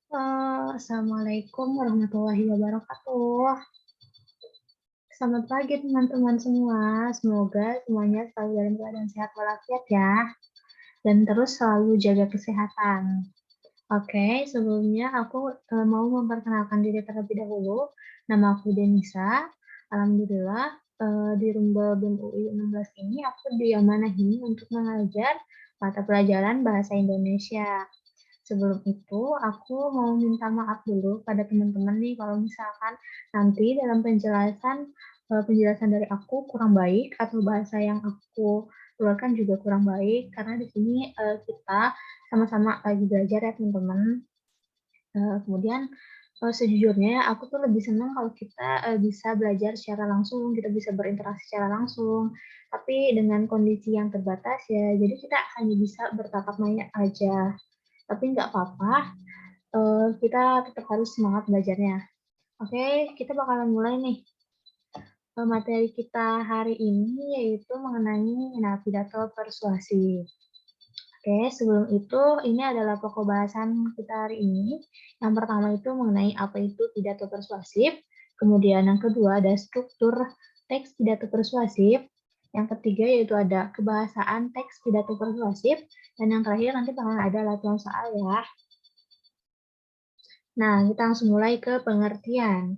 Assalamualaikum warahmatullahi wabarakatuh. Selamat pagi teman-teman semua. Semoga semuanya selalu dalam keadaan sehat walafiat ya, dan terus selalu jaga kesehatan. Oke, sebelumnya aku mau memperkenalkan diri terlebih dahulu. Nama aku Denisa. Alhamdulillah di Rumba BEM UI 16 ini aku diamanahi untuk mengajar mata pelajaran bahasa Indonesia. Sebelum itu, aku mau minta maaf dulu pada teman-teman nih kalau misalkan nanti dalam penjelasan dari aku kurang baik atau bahasa yang aku keluarkan juga kurang baik karena di sini kita sama-sama lagi belajar ya teman-teman. Kemudian sejujurnya aku tuh lebih senang kalau kita bisa belajar secara langsung, kita bisa berinteraksi secara langsung. Tapi dengan kondisi yang terbatas ya, jadi kita hanya bisa bertatap maya aja. Tapi nggak apa-apa, kita tetap harus semangat belajarnya. Oke, kita bakalan mulai nih. Materi kita hari ini yaitu mengenai pidato persuasi. Oke, sebelum itu ini adalah pokok bahasan kita hari ini. Yang pertama itu mengenai apa itu pidato persuasif. Kemudian yang kedua ada struktur teks pidato persuasif. Yang ketiga yaitu ada kebahasaan teks pidato persuasif. Dan yang terakhir nanti bakalan ada latihan soal ya. Nah, kita langsung mulai ke pengertian.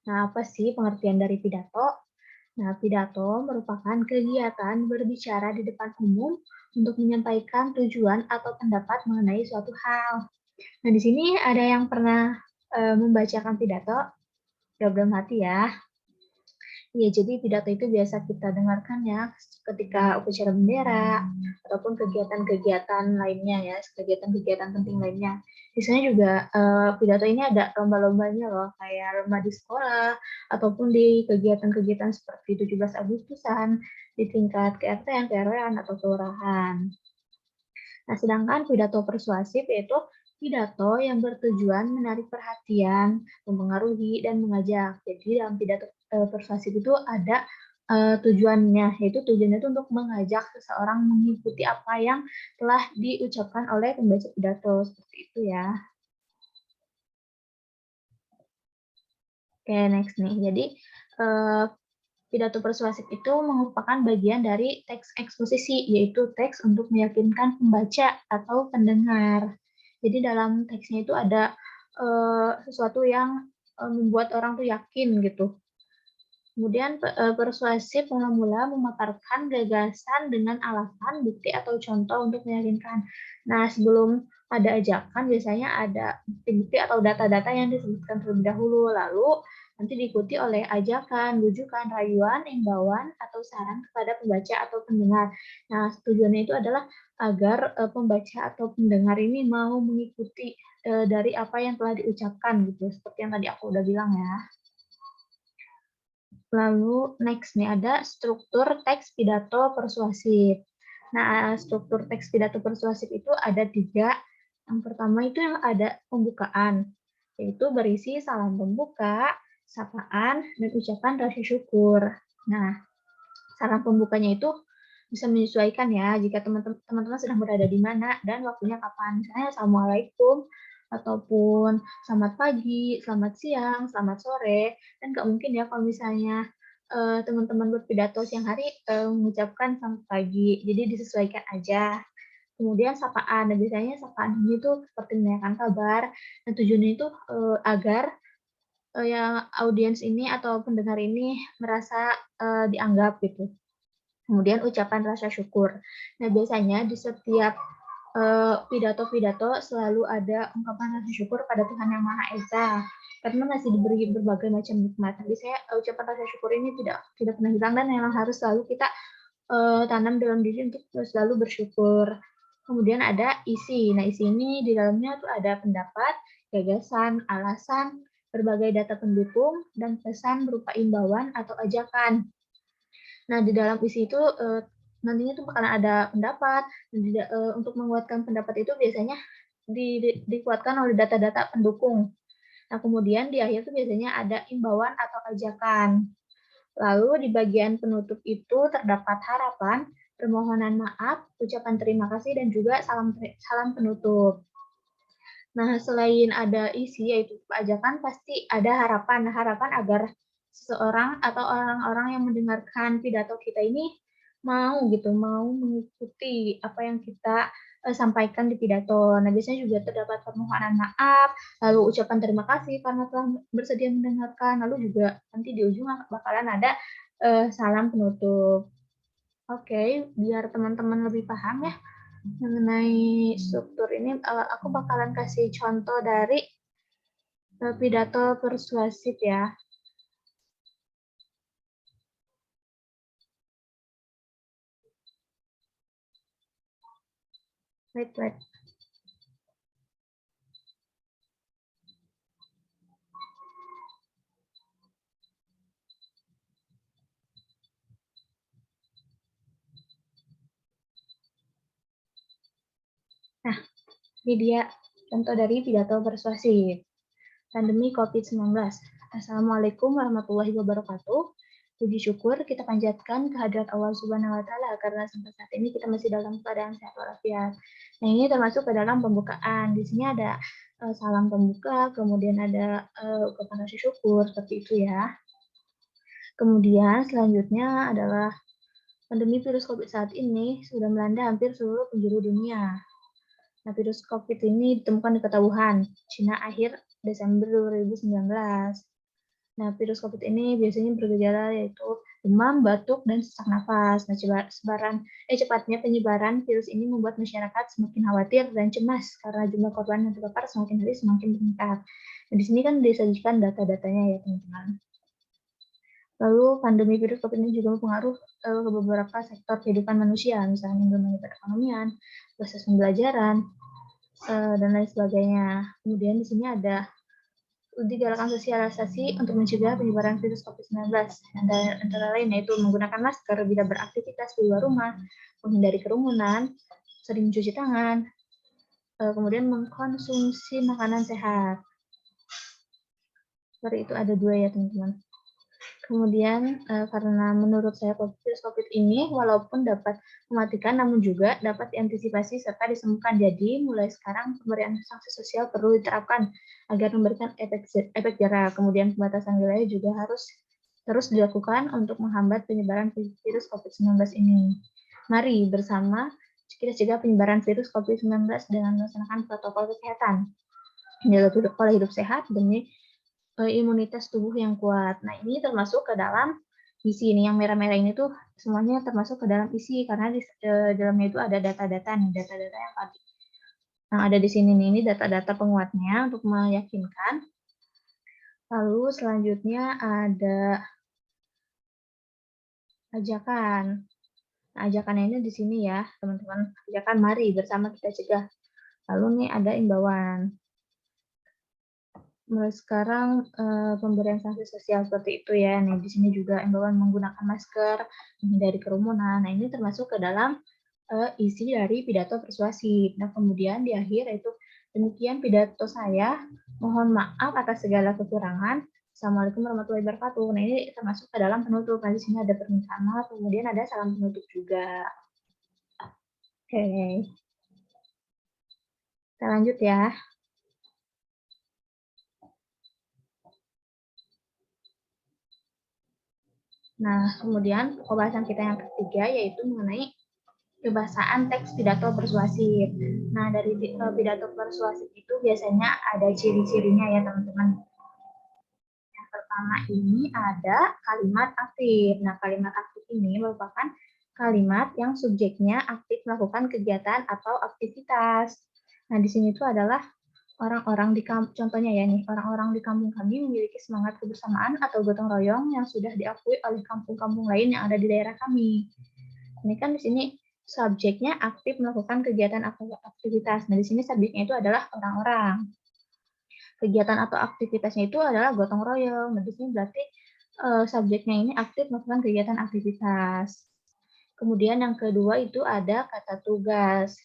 Nah, apa sih pengertian dari pidato? Nah, pidato merupakan kegiatan berbicara di depan umum untuk menyampaikan tujuan atau pendapat mengenai suatu hal. Nah, di sini ada yang pernah membacakan pidato? Jawab dalam hati ya. Iya, jadi pidato itu biasa kita dengarkan ya ketika upacara bendera ataupun kegiatan-kegiatan lainnya ya, kegiatan-kegiatan penting lainnya. Biasanya juga pidato ini ada lomba-lombanya loh, kayak lomba di sekolah ataupun di kegiatan-kegiatan seperti 17 Agustusan di tingkat KRT, KRW-an atau kelurahan. Nah, sedangkan pidato persuasif yaitu pidato yang bertujuan menarik perhatian, mempengaruhi, dan mengajak. Jadi dalam pidato persuasif itu ada tujuannya, yaitu tujuannya itu untuk mengajak seseorang mengikuti apa yang telah diucapkan oleh pembaca pidato. Seperti itu ya. Oke, next nih. Jadi, pidato persuasif itu merupakan bagian dari teks eksposisi, yaitu teks untuk meyakinkan pembaca atau pendengar. Jadi dalam teksnya itu ada sesuatu yang membuat orang tuh yakin gitu. Kemudian persuasif mula-mula memaparkan gagasan dengan alasan, bukti, atau contoh untuk meyakinkan. Nah, sebelum ada ajakan, biasanya ada bukti-bukti atau data-data yang disebutkan terlebih dahulu, lalu nanti diikuti oleh ajakan, rujukan, rayuan, imbauan, atau saran kepada pembaca atau pendengar. Nah, tujuannya itu adalah agar pembaca atau pendengar ini mau mengikuti dari apa yang telah diucapkan gitu, seperti yang tadi aku udah bilang ya. Lalu next nih ada struktur teks pidato persuasif. Nah, struktur teks pidato persuasif itu ada 3. Yang pertama itu yang ada pembukaan, yaitu berisi salam pembuka, sapaan, dan ucapan rasa syukur. Nah, salam pembukanya itu bisa menyesuaikan ya jika teman-teman sedang berada di mana dan waktunya kapan. Misalnya Assalamualaikum ataupun selamat pagi, selamat siang, selamat sore. Dan nggak mungkin ya kalau misalnya teman-teman berpidato siang hari mengucapkan selamat pagi. Jadi disesuaikan aja. Kemudian sapaan. Nah, biasanya sapaan ini tuh seperti menanyakan kabar. Dan tujuannya itu agar yang audiens ini atau pendengar ini merasa dianggap gitu. Kemudian ucapan rasa syukur. Nah, biasanya di setiap pidato-pidato selalu ada ungkapan rasa syukur pada Tuhan Yang Maha Esa. Karena masih diberi berbagai macam nikmat. Jadi saya ucapan rasa syukur ini tidak pernah hilang dan memang harus selalu kita tanam dalam diri untuk selalu bersyukur. Kemudian ada isi. Nah, isi ini di dalamnya tuh ada pendapat, gagasan, alasan, berbagai data pendukung, dan pesan berupa imbauan atau ajakan. Nah, di dalam isi itu nantinya tuh bakalan ada pendapat. Untuk menguatkan pendapat itu biasanya dikuatkan oleh data-data pendukung. Nah, kemudian di akhir tuh biasanya ada imbauan atau ajakan. Lalu di bagian penutup itu terdapat harapan, permohonan maaf, ucapan terima kasih, dan juga salam penutup. Nah, selain ada isi yaitu ajakan, pasti ada harapan. Nah, harapan agar seseorang atau orang-orang yang mendengarkan pidato kita ini mau gitu, mau mengikuti apa yang kita sampaikan di pidato. Nah, biasanya juga terdapat permohonan maaf, lalu ucapan terima kasih karena telah bersedia mendengarkan, lalu juga nanti di ujung bakalan ada salam penutup. Oke, biar teman-teman lebih paham ya mengenai struktur ini, aku bakalan kasih contoh dari pidato persuasif ya. Wait, wait. Nah, ini dia contoh dari pidato persuasif. Pandemi COVID-19. Assalamualaikum warahmatullahi wabarakatuh. Puji syukur kita panjatkan kehadirat Allah Subhanahu wa taala karena sampai saat ini kita masih dalam keadaan sehat walafiat. Nah, ini termasuk ke dalam pembukaan. Di sini ada salam pembuka, kemudian ada ucapan rasa syukur seperti itu ya. Kemudian selanjutnya adalah pandemi virus COVID saat ini sudah melanda hampir seluruh penjuru dunia. Nah, virus COVID ini ditemukan di kota Wuhan, Cina akhir Desember 2019. Nah, virus COVID ini biasanya bergejala yaitu demam, batuk, dan sesak nafas. Nah, cepatnya penyebaran virus ini membuat masyarakat semakin khawatir dan cemas karena jumlah korban yang terpapar semakin hari semakin meningkat. Nah, di sini kan disajikan data-datanya ya, teman-teman. Lalu pandemi virus COVID ini juga mempengaruhi ke beberapa sektor kehidupan manusia, misalnya domain perekonomian, proses pembelajaran, dan lain sebagainya. Kemudian di sini ada digalakan sosialisasi untuk mencegah penyebaran virus COVID-19. Antara lain yaitu menggunakan masker bila beraktivitas di luar rumah, menghindari kerumunan, sering mencuci tangan, kemudian mengkonsumsi makanan sehat. Seperti itu ada dua ya teman-teman. Kemudian karena menurut saya virus COVID ini walaupun dapat mematikan namun juga dapat diantisipasi serta disembuhkan. Jadi mulai sekarang pemberian sanksi sosial perlu diterapkan agar memberikan efek jerah. Kemudian pembatasan wilayah juga harus terus dilakukan untuk menghambat penyebaran virus COVID-19 ini. Mari bersama kita cegah penyebaran virus COVID-19 dengan melaksanakan protokol kesehatan. Menjaga pola hidup sehat demi imunitas tubuh yang kuat. Nah, ini termasuk ke dalam isi ini, yang merah-merah ini tuh semuanya termasuk ke dalam isi, karena di dalamnya itu ada data-data nih, data-data yang ada di sini nih, ini data-data penguatnya untuk meyakinkan. Lalu selanjutnya ada ajakan. Nah, ajakannya ini di sini ya, teman-teman. Ajakan mari bersama kita cegah. Lalu nih ada imbauan. Mulai sekarang pemberian sanksi sosial seperti itu ya. Nih di sini juga imbauan menggunakan masker, menghindari kerumunan. Nah, ini termasuk ke dalam isi dari pidato persuasif. Nah, kemudian di akhir itu demikian pidato saya. Mohon maaf atas segala kekurangan. Assalamualaikum warahmatullahi wabarakatuh. Nah, ini termasuk ke dalam penutup. Nah, di sini ada permintaan maaf, kemudian ada salam penutup juga. Oke. Kita lanjut ya. Nah, kemudian pembahasan kita yang ketiga yaitu mengenai kebahasaan teks pidato persuasif. Nah, dari pidato persuasif itu biasanya ada ciri-cirinya ya, teman-teman. Yang pertama ini ada kalimat aktif. Nah, kalimat aktif ini merupakan kalimat yang subjeknya aktif melakukan kegiatan atau aktivitas. Nah, di sini itu adalah orang-orang di kampung, contohnya ya nih, orang-orang di kampung kami memiliki semangat kebersamaan atau gotong royong yang sudah diakui oleh kampung-kampung lain yang ada di daerah kami. Ini kan di sini subjeknya aktif melakukan kegiatan atau aktivitas. Nah, di sini subjeknya itu adalah orang-orang. Kegiatan atau aktivitasnya itu adalah gotong royong. Nah, di sini berarti subjeknya ini aktif melakukan kegiatan aktivitas. Kemudian yang kedua itu ada kata tugas.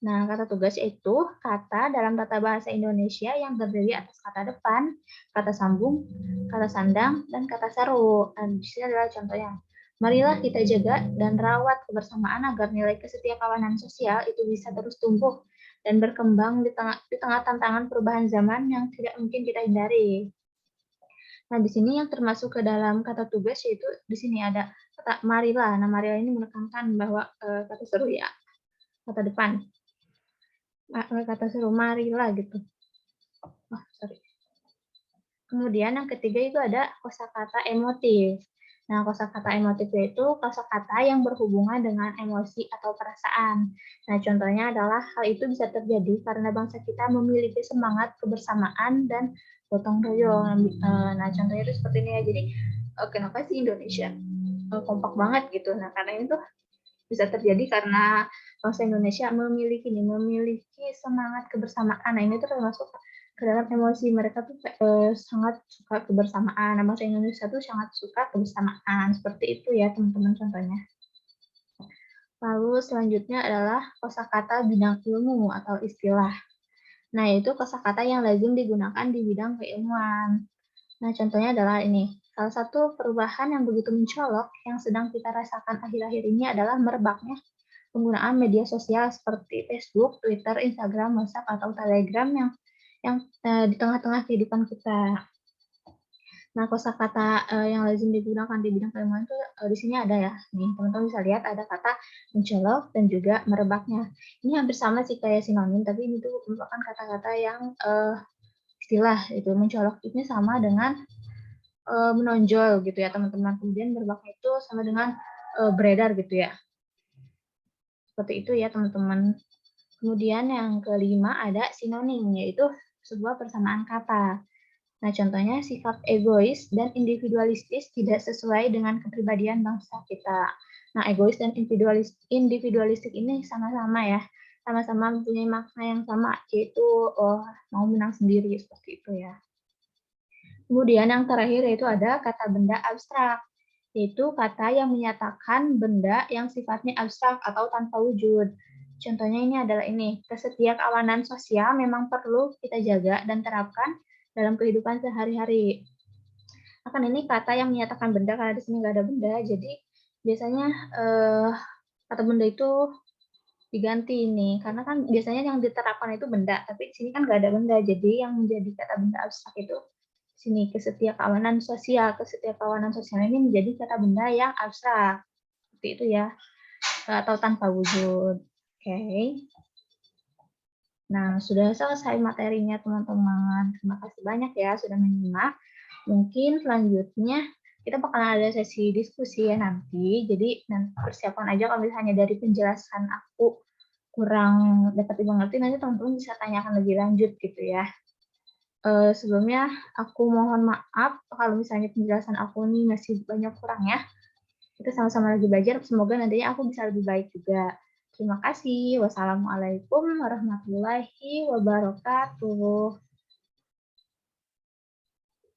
Nah, kata tugas itu kata dalam tata bahasa Indonesia yang terdiri atas kata depan, kata sambung, kata sandang, dan kata seru. Dan di sini adalah contohnya. Marilah kita jaga dan rawat kebersamaan agar nilai kesetiakawanan sosial itu bisa terus tumbuh dan berkembang di tengah tantangan perubahan zaman yang tidak mungkin kita hindari. Nah, di sini yang termasuk ke dalam kata tugas yaitu di sini ada kata marilah. Nah, marilah ini menekankan bahwa kata seru ya, kata depan. Kata seru marilah gitu. Oh, sorry. Kemudian yang ketiga itu ada kosakata emotif. Nah, kosakata emotif itu kosakata yang berhubungan dengan emosi atau perasaan. Nah, contohnya adalah hal itu bisa terjadi karena bangsa kita memiliki semangat kebersamaan dan gotong royong. Nah, contohnya itu seperti ini ya. Jadi, kenapa sih Indonesia kompak banget gitu? Nah, karena itu bisa terjadi karena bangsa Indonesia memiliki semangat kebersamaan. Nah, ini tuh termasuk ke dalam emosi mereka tuh sangat suka kebersamaan. Nah, bangsa Indonesia tuh sangat suka kebersamaan. Seperti itu ya, teman-teman contohnya. Lalu selanjutnya adalah kosakata bidang ilmu atau istilah. Nah, itu kosakata yang lazim digunakan di bidang keilmuan. Nah, contohnya adalah ini. Salah satu perubahan yang begitu mencolok yang sedang kita rasakan akhir-akhir ini adalah merebaknya penggunaan media sosial seperti Facebook, Twitter, Instagram, WhatsApp, atau Telegram yang di tengah-tengah kehidupan kita. Nah, kosakata yang lazim digunakan di bidang keilmuan itu di sini ada ya. Nih, teman-teman bisa lihat ada kata mencolok dan juga merebaknya. Ini hampir sama sih kayak sinonim, tapi ini tuh merupakan kata-kata yang istilah itu. Mencolok ini sama dengan menonjol gitu ya, teman-teman. Kemudian merebaknya itu sama dengan beredar gitu ya. Seperti itu ya, teman-teman. Kemudian yang kelima ada sinonim, yaitu sebuah persamaan kata. Nah, contohnya sifat egois dan individualistis tidak sesuai dengan kepribadian bangsa kita. Nah, egois dan individualistik ini sama-sama ya, sama-sama mempunyai makna yang sama, yaitu mau menang sendiri, seperti itu ya. Kemudian yang terakhir yaitu ada kata benda abstrak, yaitu kata yang menyatakan benda yang sifatnya abstrak atau tanpa wujud. Contohnya ini adalah ini, kesetiakawanan sosial memang perlu kita jaga dan terapkan dalam kehidupan sehari-hari. Akan ini kata yang menyatakan benda, karena di sini nggak ada benda, jadi biasanya kata benda itu diganti ini, karena kan biasanya yang diterapkan itu benda, tapi di sini kan nggak ada benda, jadi yang menjadi kata benda abstrak itu sini kesetiakawanan sosial. Kesetiakawanan sosial ini menjadi kata benda yang abstrak, seperti itu ya, atau tanpa wujud. Oke. Nah, sudah selesai materinya teman-teman. Terima kasih banyak ya sudah menyimak. Mungkin selanjutnya kita bakalan ada sesi diskusi ya nanti. Jadi nanti persiapan aja kalau misalnya dari penjelasan aku kurang dapat dimengerti, nanti teman-teman bisa tanyakan lebih lanjut gitu ya. Sebelumnya aku mohon maaf kalau misalnya penjelasan aku ini masih banyak kurang ya. Kita sama-sama lagi belajar, semoga nantinya aku bisa lebih baik juga. Terima kasih. Wassalamualaikum warahmatullahi wabarakatuh.